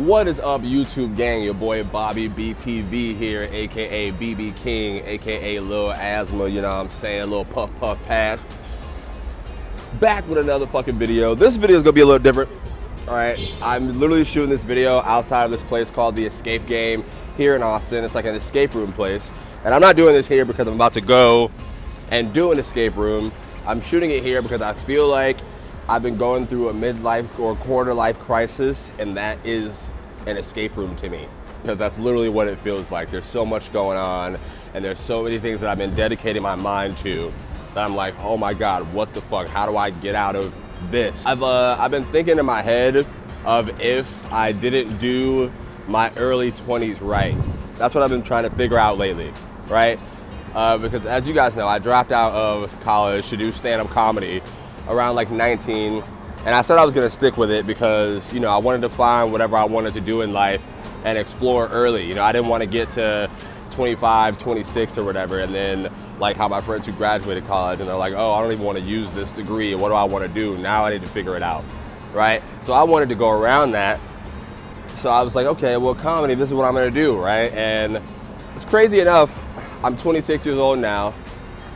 What is up, YouTube gang? Your boy BobbyBTV here, aka BB King, aka Lil Asthma, you know what I'm saying? Little puff puff pass. Back with another fucking video. This video is gonna be a little different. Alright, I'm literally shooting this video outside of this place called the Escape Game here in Austin. It's like an escape room place. And I'm not doing this here because I'm about to go and do an escape room. I'm shooting it here because I feel like I've been going through a midlife or quarter life crisis, and that is an escape room to me, because that's literally what it feels like. There's so much going on, and there's so many things that I've been dedicating my mind to that I'm like, oh my God, what the fuck? How do I get out of this? I've been thinking in my head of if I didn't do my early 20s right. That's what I've been trying to figure out lately, right? Because as you guys know, I dropped out of college to do stand-up comedy around like 19, and I said I was gonna stick with it because, you know, I wanted to find whatever I wanted to do in life and explore early. You know, I didn't want to get to 25, 26 or whatever, and then like how my friends who graduated college and they're like, oh, I don't even want to use this degree. What do I want to do? Now I need to figure it out, right? So I wanted to go around that. So I was like, okay, well, comedy, this is what I'm gonna do, right? And it's crazy enough, I'm 26 years old now,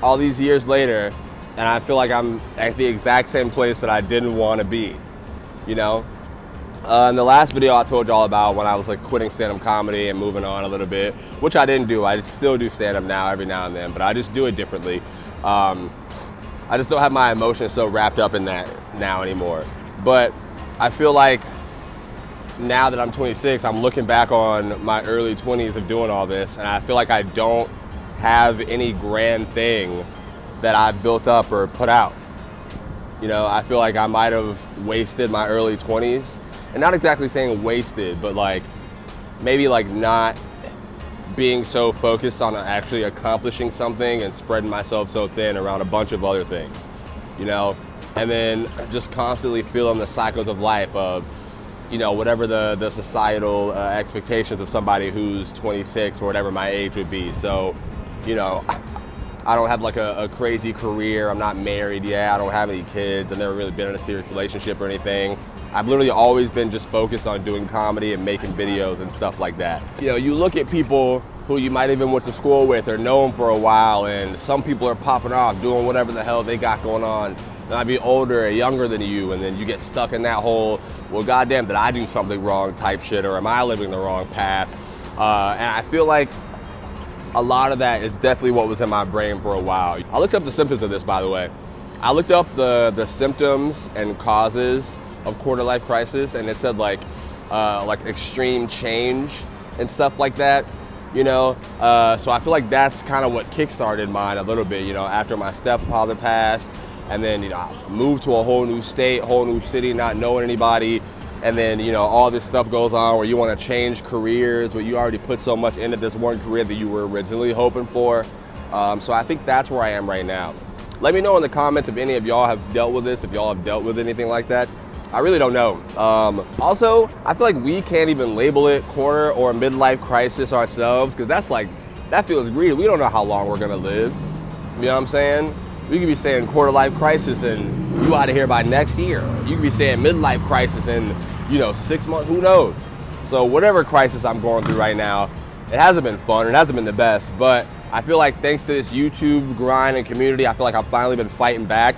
all these years later, and I feel like I'm at the exact same place that I didn't want to be, you know? In the last video I told y'all about when I was like quitting stand-up comedy and moving on a little bit, which I didn't do. I still do stand-up now every now and then, but I just do it differently. I just don't have my emotions so wrapped up in that now anymore. But I feel like now that I'm 26, I'm looking back on my early 20s of doing all this, and I feel like I don't have any grand thing that I've built up or put out. You know, I feel like I might have wasted my early 20s, and not exactly saying wasted, but like maybe like not being so focused on actually accomplishing something and spreading myself so thin around a bunch of other things, you know, and then just constantly feeling the cycles of life of, you know, whatever the societal expectations of somebody who's 26 or whatever my age would be. So, you know, I don't have like a crazy career. I'm not married yet. I don't have any kids. I've never really been in a serious relationship or anything. I've literally always been just focused on doing comedy and making videos and stuff like that. You know, you look at people who you might even went to school with or know them for a while, and some people are popping off doing whatever the hell they got going on. And I'd be older or younger than you, and then you get stuck in that whole, well, goddamn, did I do something wrong type shit, or am I living the wrong path? And I feel like a lot of that is definitely what was in my brain for a while. I looked up the symptoms of this, by the way. I looked up the symptoms and causes of quarter life crisis, and it said like extreme change and stuff like that, you know? So I feel like that's kind of what kickstarted mine a little bit, you know, after my stepfather passed, and then, you know, I moved to a whole new state, whole new city, not knowing anybody. And then, you know, all this stuff goes on where you want to change careers, where you already put so much into this one career that you were originally hoping for. So I think that's where I am right now. Let me know in the comments if any of y'all have dealt with this, if y'all have dealt with anything like that. I really don't know. Also, I feel like we can't even label it quarter or midlife crisis ourselves, because that's like, that feels greedy. We don't know how long we're gonna live. You know what I'm saying? We could be saying quarter life crisis and you out of here by next year. You could be saying midlife crisis and, you know, 6 months, who knows? So whatever crisis I'm going through right now, it hasn't been fun, it hasn't been the best, but I feel like thanks to this YouTube grind and community, I feel like I've finally been fighting back.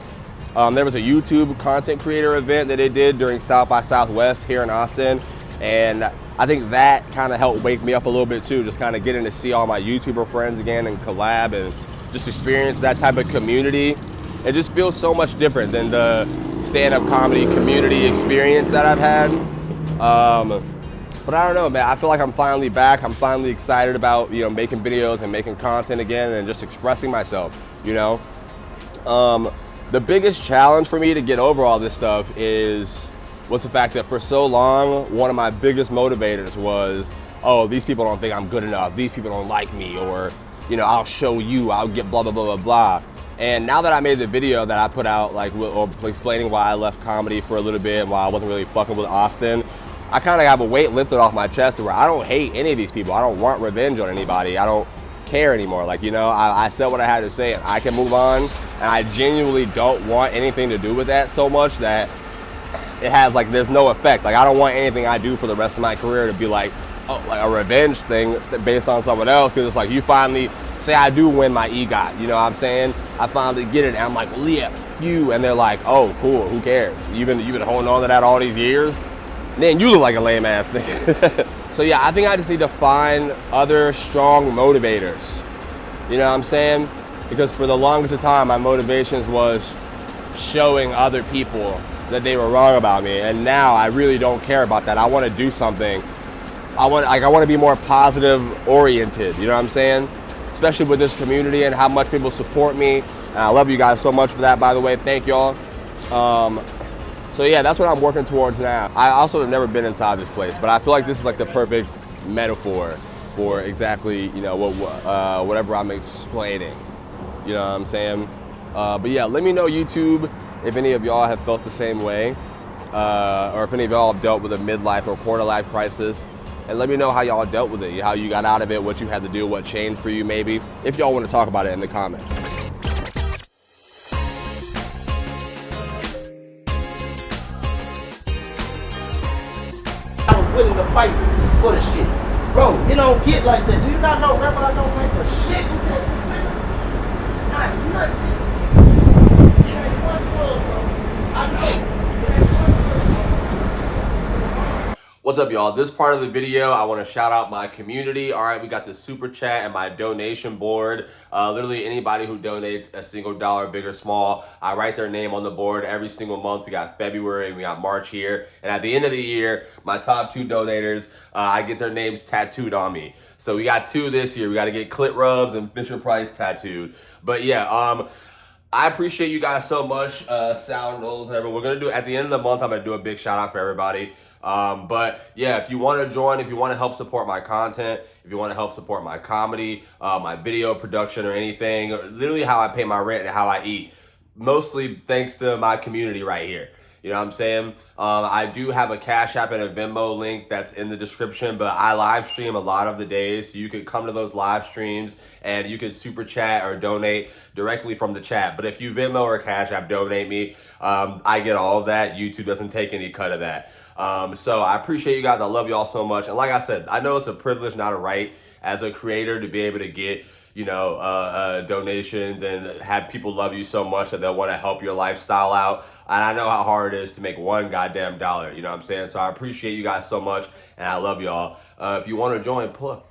There was a YouTube content creator event that they did during South by Southwest here in Austin, and I think that kind of helped wake me up a little bit too, just kind of getting to see all my YouTuber friends again and collab and just experience that type of community. It just feels so much different than the stand-up comedy community experience that I've had. But I don't know, man, I feel like I'm finally back. I'm finally excited about, you know, making videos and making content again and just expressing myself, you know? The biggest challenge for me to get over all this stuff was the fact that for so long, one of my biggest motivators was, oh, these people don't think I'm good enough. These people don't like me, or, you know, I'll show you, I'll get blah, blah, blah, blah, blah. And now that I made the video that I put out, like, explaining why I left comedy for a little bit and why I wasn't really fucking with Austin, I kind of have a weight lifted off my chest to where I don't hate any of these people. I don't want revenge on anybody. I don't care anymore. Like, you know, I said what I had to say and I can move on. And I genuinely don't want anything to do with that so much that it has like, there's no effect. Like, I don't want anything I do for the rest of my career to be like, oh, like a revenge thing based on someone else. Because it's like, you finally, say I do win my EGOT, you know what I'm saying? I finally get it, and I'm like, well, yeah, you, and they're like, oh, cool, who cares? You've been holding on to that all these years? Then you look like a lame ass nigga. So yeah, I think I just need to find other strong motivators. You know what I'm saying? Because for the longest time, my motivations was showing other people that they were wrong about me. And now I really don't care about that. I want to do something. I want to be more positive oriented. You know what I'm saying? Especially with this community and how much people support me. And I love you guys so much for that, by the way. Thank y'all. So yeah, that's what I'm working towards now. I also have never been inside this place, but I feel like this is like the perfect metaphor for exactly, you know, whatever I'm explaining. You know what I'm saying? But yeah, let me know, YouTube, if any of y'all have felt the same way, or if any of y'all have dealt with a midlife or quarter life crisis. And let me know how y'all dealt with it, how you got out of it, what you had to do, what changed for you maybe, if y'all want to talk about it in the comments. Willing to fight for the shit. Bro, it don't get like that. Do you not know Rebel I don't pay for shit in Texas, man? Not nothing. It ain't one club, bro. I know. What's up, y'all? This part of the video, I want to shout out my community. All right, we got the super chat and my donation board. Literally anybody who donates a single dollar, big or small, I write their name on the board every single month. We got February and we got March here. And at the end of the year, my top 2 donators, I get their names tattooed on me. So we got 2 this year. We got to get Clit Rubs and Fisher Price tattooed. But yeah, I appreciate you guys so much. Sound goals, whatever. We're going to do, at the end of the month, I'm going to do a big shout out for everybody. But yeah, if you want to join, if you want to help support my content, if you want to help support my comedy, my video production or anything, or literally how I pay my rent and how I eat, mostly thanks to my community right here. You know what I'm saying? I do have a Cashapp and a Venmo link that's in the description, but I live stream a lot of the days. So you could come to those live streams and you can super chat or donate directly from the chat. But if you Venmo or Cashapp donate me, I get all of that. YouTube doesn't take any cut of that. So I appreciate you guys. I love y'all so much. And like I said, I know it's a privilege, not a right, as a creator to be able to get, you know, donations and have people love you so much that they'll want to help your lifestyle out. And I know how hard it is to make one goddamn dollar. You know what I'm saying? So I appreciate you guys so much, and I love y'all. If you want to join, pull up.